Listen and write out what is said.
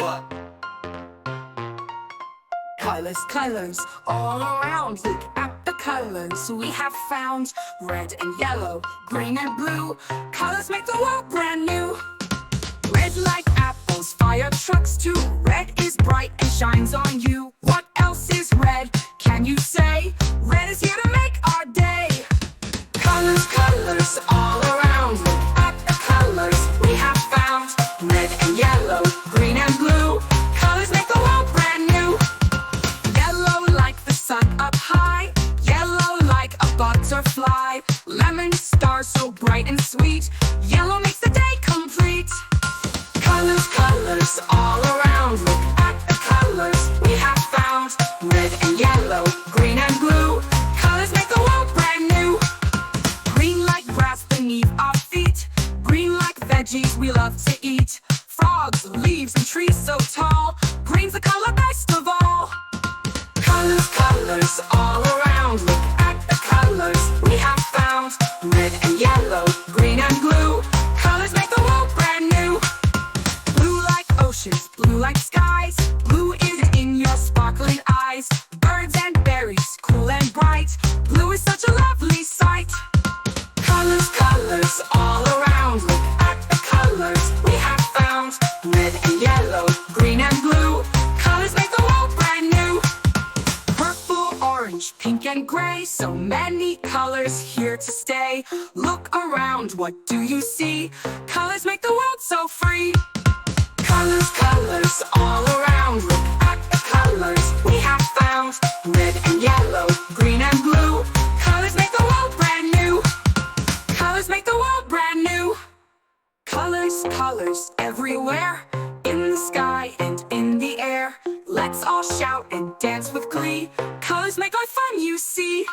What? Colors, colors, all around. Look at the colors we have found. Red and yellow, green and blue. Colors make the world brand new. Red like apples, fire trucks too. Red is bright and shines on you. What else is red? Can you say? Red is here to make our day. Colors, colors, all around. Look at the colors we have found. Red and yellow, green and blue. Colors make the world brand new. Yellow like the sun up high. Yellow like a butterfly. Lemon star so bright and sweet. Yellow makes the day complete. Colors, colors, all around. Look at the colors we have found. Red and yellow, green and blue. Colors make the world brand new. Green like grass beneath our feet. Green like veggies we love to eat. Frogs, leaves, and trees so tall. Green's the color best of all. Colors, colors, all around. Look at the colors we have found. Red and yellow, green and blue. Colors make the world brand new. Blue like oceans, blue like skies. Blue is in your sparkling eyes. Birds and berries, cool and bright. Blue is such a lovely sight. Colors, colors, all around. Look at the colors we have found. Red and yellow, green and blue. Colors make the world brand new. Purple, orange, pink and gray. So many colors here to stay. Look around, what do you see? Colors make the world so free. Colors, colors, all around. Look at the colors we have found. Red and yellow, green and blue. Colors make the world brand new. Colors make the world brand new. Colors, colors, everywhere. In the sky and in the air. Let's all shout and dance with glee. Colors make life fun, you see.